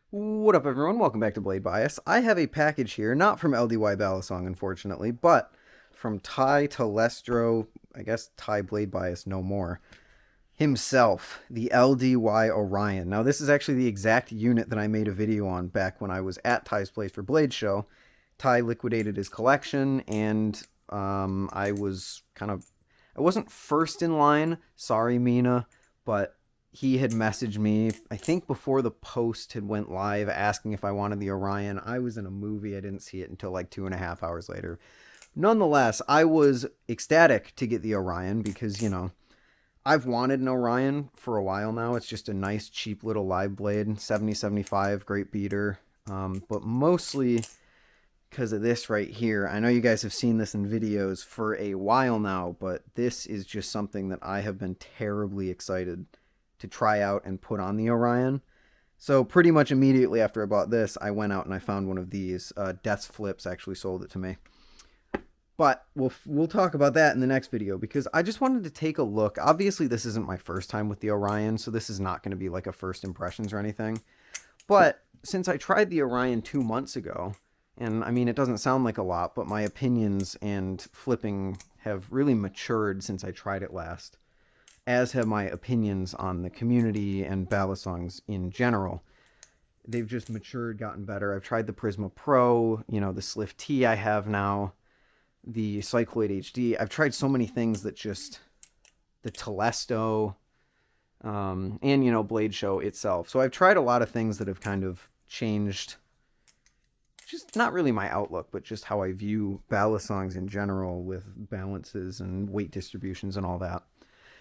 What up, everyone? Welcome back to Blade Bias. I have a package here, not from LDY unfortunately, but from Telestro, I guess Blade Bias no more, himself, the LDY Orion. Now, this is actually the exact unit that I made a video on back when I was at Ty's place for Blade Show. Ty liquidated his collection, and I wasn't first in line. Sorry, Mina, but he had messaged me, I think before the post had went live, asking if I wanted the Orion. I was in a movie. I didn't see it until like 2.5 hours later. Nonetheless, I was ecstatic to get the Orion because, I've wanted an Orion for a while now. It's just a nice, cheap little live blade, 7075, great beater. But mostly because of this right here. I know you guys have seen this in videos for a while now, but this is just something that I have been terribly excited to try out and put on the Orion. So pretty much immediately after I bought this, I went out and I found one of these. Death's Flips actually sold it to me. But we'll talk about that in the next video because I just wanted to take a look. Obviously, this isn't my first time with the Orion, so this is not going to be like a first impressions or anything. But since I tried the Orion 2 months ago, and I mean, it doesn't sound like a lot, but my opinions and flipping have really matured since I tried it last, as have my opinions on the community and balisongs in general. They've just matured, gotten better. I've tried the Prisma Pro, the Slift T I have now, the Cycloid HD. I've tried so many things that just, the Telestro, and, Blade Show itself. So I've tried a lot of things that have kind of changed, just not really my outlook, but just how I view balisongs in general with balances and weight distributions and all that.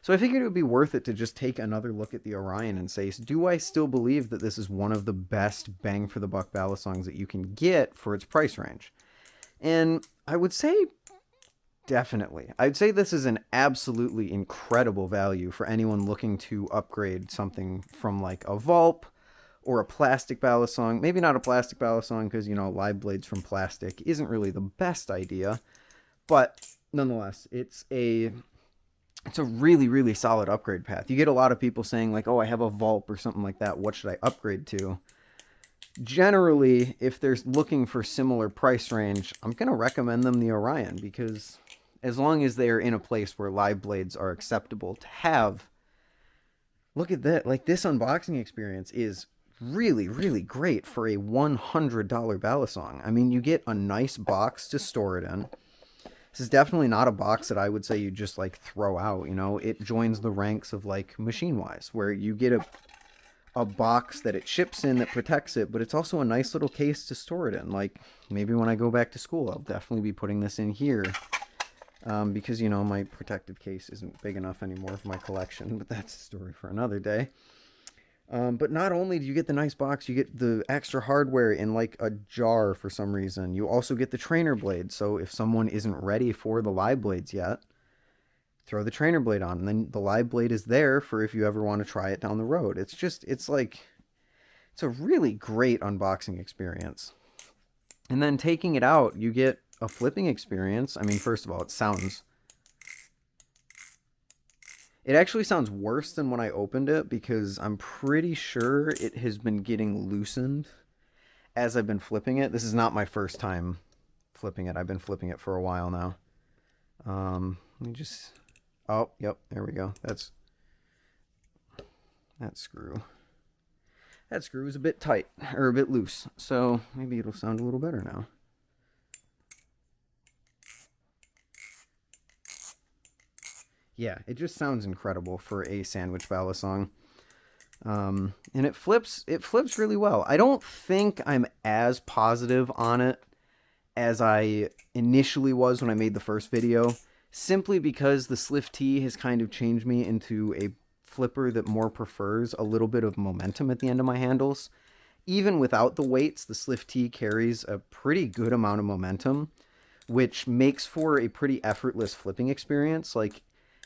So I figured it would be worth it to just take another look at the Orion and say, do I still believe that this is one of the best bang for the buck balisongs that you can get for its price range? And I would say definitely. I'd say this is an absolutely incredible value for anyone looking to upgrade something from like a Vulp or a plastic balisong. Maybe not a plastic balisong because, live blades from plastic isn't really the best idea. But nonetheless, it's a really, really solid upgrade path. You get a lot of people saying like, oh, I have a Vulp or something like that. What should I upgrade to? Generally, if they're looking for similar price range, I'm going to recommend them the Orion because as long as they are in a place where live blades are acceptable to have, look at that. Like, this unboxing experience is really, really great for a $100 balisong. I mean, you get a nice box to store it in. This is definitely not a box that I would say you just like throw out. It joins the ranks of like Machine Wise, where you get a box that it ships in that protects it, but it's also a nice little case to store it in. Like, maybe when I go back to school, I'll definitely be putting this in here because, my protective case isn't big enough anymore for my collection, but that's a story for another day. But not only do you get the nice box, you get the extra hardware in like a jar for some reason. You also get the trainer blade. So if someone isn't ready for the live blades yet, throw the trainer blade on. And then the live blade is there for if you ever want to try it down the road. It's a really great unboxing experience. And then taking it out, you get a flipping experience. I mean, first of all, it actually sounds worse than when I opened it because I'm pretty sure it has been getting loosened as I've been flipping it. This is not my first time flipping it. I've been flipping it for a while now. Let me just... Oh, yep, there we go. That screw. That screw is a bit tight, or a bit loose. So maybe it'll sound a little better now. Yeah, it just sounds incredible for a sandwich balisong. And it flips really well. I don't think I'm as positive on it as I initially was when I made the first video, simply because the Slift T has kind of changed me into a flipper that more prefers a little bit of momentum at the end of my handles. Even without the weights, the Slift T carries a pretty good amount of momentum, which makes for a pretty effortless flipping experience. Like,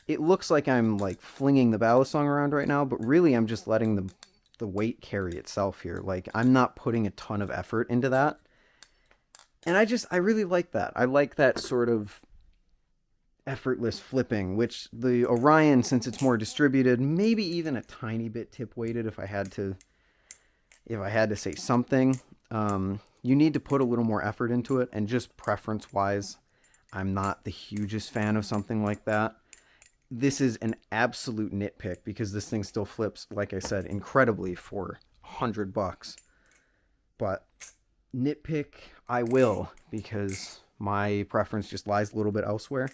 it looks like I'm like flinging the balisong around right now, but really I'm just letting the weight carry itself here. Like, I'm not putting a ton of effort into that. And I really like that. I like that sort of effortless flipping, which the Orion, since it's more distributed, maybe even a tiny bit tip weighted if I had to if I had to say something, you need to put a little more effort into it, and just preference-wise, I'm not the hugest fan of something like that. This is an absolute nitpick because this thing still flips, like I said, incredibly for $100. But nitpick I will, because my preference just lies a little bit elsewhere.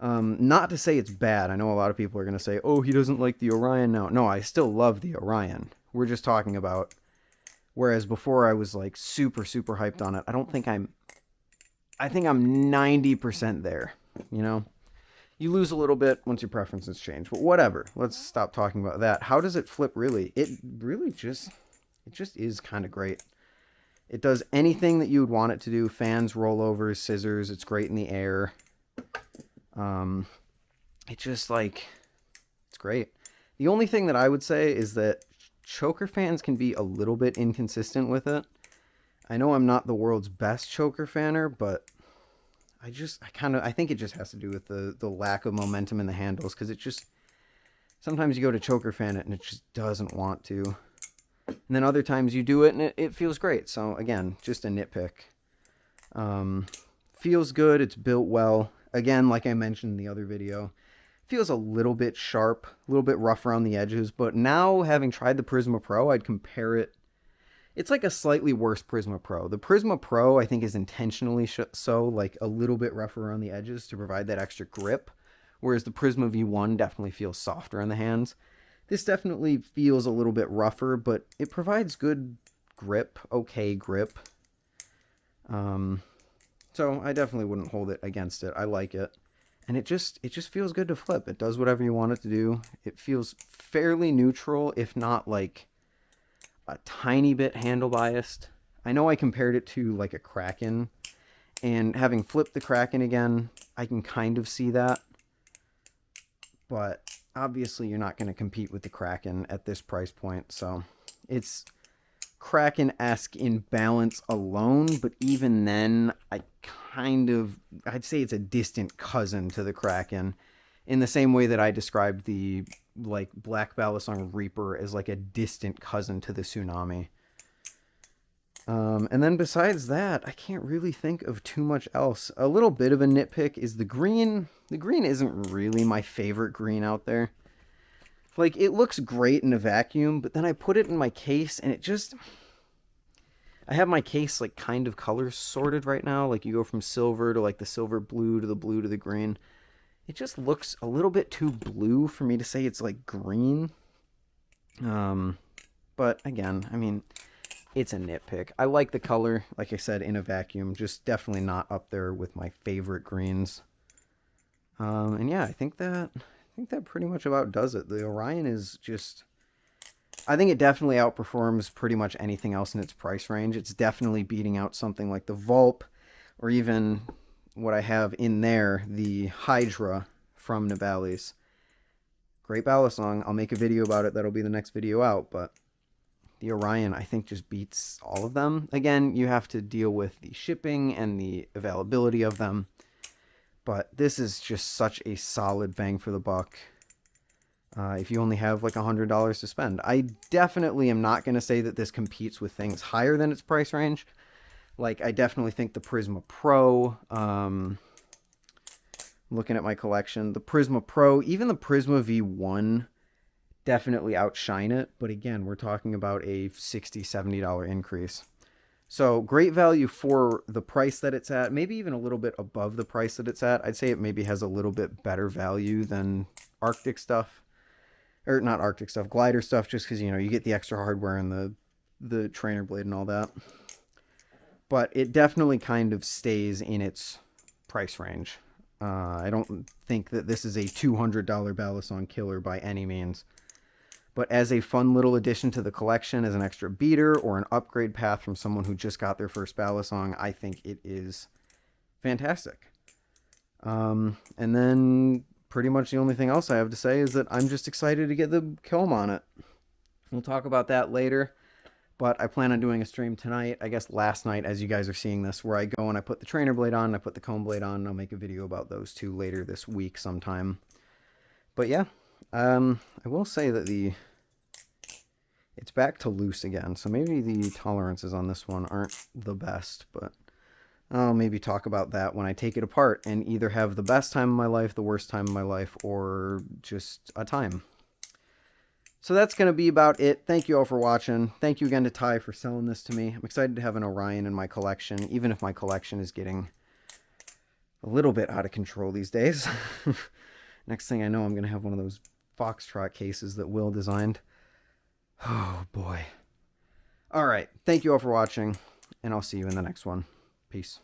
Not to say it's bad. I know a lot of people are going to say, oh, he doesn't like the Orion now. No, I still love the Orion. We're just talking about, whereas before I was like super, super hyped on it. I think I'm 90% there, you know? You lose a little bit once your preferences change, but whatever. Let's stop talking about that. How does it flip really? It just is kind of great. It does anything that you would want it to do. Fans, rollovers, scissors. It's great in the air. It just like, it's great. The only thing that I would say is that choker fans can be a little bit inconsistent with it. I know I'm not the world's best choker fanner, but I think it just has to do with the lack of momentum in the handles, because it just, sometimes you go to choker fan it and it just doesn't want to. And then other times you do it and it feels great. So again, just a nitpick. Feels good. It's built well. Again, like I mentioned in the other video, feels a little bit sharp, a little bit rough around the edges. But now, having tried the Prisma Pro, I'd compare it. It's like a slightly worse Prisma Pro. The Prisma Pro, I think, is intentionally so, like a little bit rougher around the edges to provide that extra grip. Whereas the Prisma V1 definitely feels softer on the hands. This definitely feels a little bit rougher, but it provides good grip, okay grip. So I definitely wouldn't hold it against it. I like it. And it just feels good to flip. It does whatever you want it to do. It feels fairly neutral, if not like a tiny bit handle biased. I know I compared it to like a Kraken, and having flipped the Kraken again, I can kind of see that. But obviously you're not going to compete with the Kraken at this price point, so it's Kraken-esque in balance alone, but even then, I'd say it's a distant cousin to the Kraken, in the same way that I described the like Black Balisong Reaper as like a distant cousin to the Tsunami. And then besides that, I can't really think of too much else. A little bit of a nitpick is the green. The green isn't really my favorite green out there. Like, it looks great in a vacuum, but then I put it in my case and it just... I have my case like kind of color sorted right now. Like, you go from silver to like the silver blue to the blue to the green. It just looks a little bit too blue for me to say it's like green. But again, I mean, it's a nitpick. I like the color, like I said, in a vacuum. Just definitely not up there with my favorite greens. And yeah, I think that pretty much about does it. The Orion is just... I think it definitely outperforms pretty much anything else in its price range. It's definitely beating out something like the Vulp, or even what I have in there, the Hydra from Nibali's. Great Balisong. I'll make a video about it. That'll be the next video out, but the Orion, I think, just beats all of them. Again, you have to deal with the shipping and the availability of them, but this is just such a solid bang for the buck. If you only have like $100 to spend. I definitely am not going to say that this competes with things higher than its price range. Like, I definitely think the Prisma Pro, looking at my collection, the Prisma Pro, even the Prisma V1 definitely outshine it. But again, we're talking about a $60, $70 increase. So great value for the price that it's at, maybe even a little bit above the price that it's at. I'd say it maybe has a little bit better value than Arctic stuff. Or not Arctic stuff, glider stuff, just because, you know, you get the extra hardware and the trainer blade and all that. But it definitely kind of stays in its price range. I don't think that this is a $200 Balisong killer by any means. But as a fun little addition to the collection, as an extra beater or an upgrade path from someone who just got their first Balisong, I think it is fantastic. And then... pretty much the only thing else I have to say is that I'm just excited to get the comb on it. We'll talk about that later, but I plan on doing a stream tonight, I guess last night as you guys are seeing this, where I go and I put the trainer blade on, I put the comb blade on, and I'll make a video about those two later this week sometime. But yeah, I will say that It's back to loose again, so maybe the tolerances on this one aren't the best, but I'll maybe talk about that when I take it apart and either have the best time of my life, the worst time of my life, or just a time. So that's going to be about it. Thank you all for watching. Thank you again to Ty for selling this to me. I'm excited to have an Orion in my collection, even if my collection is getting a little bit out of control these days. Next thing I know, I'm going to have one of those Foxtrot cases that Will designed. Oh, boy. All right. Thank you all for watching, and I'll see you in the next one. Peace.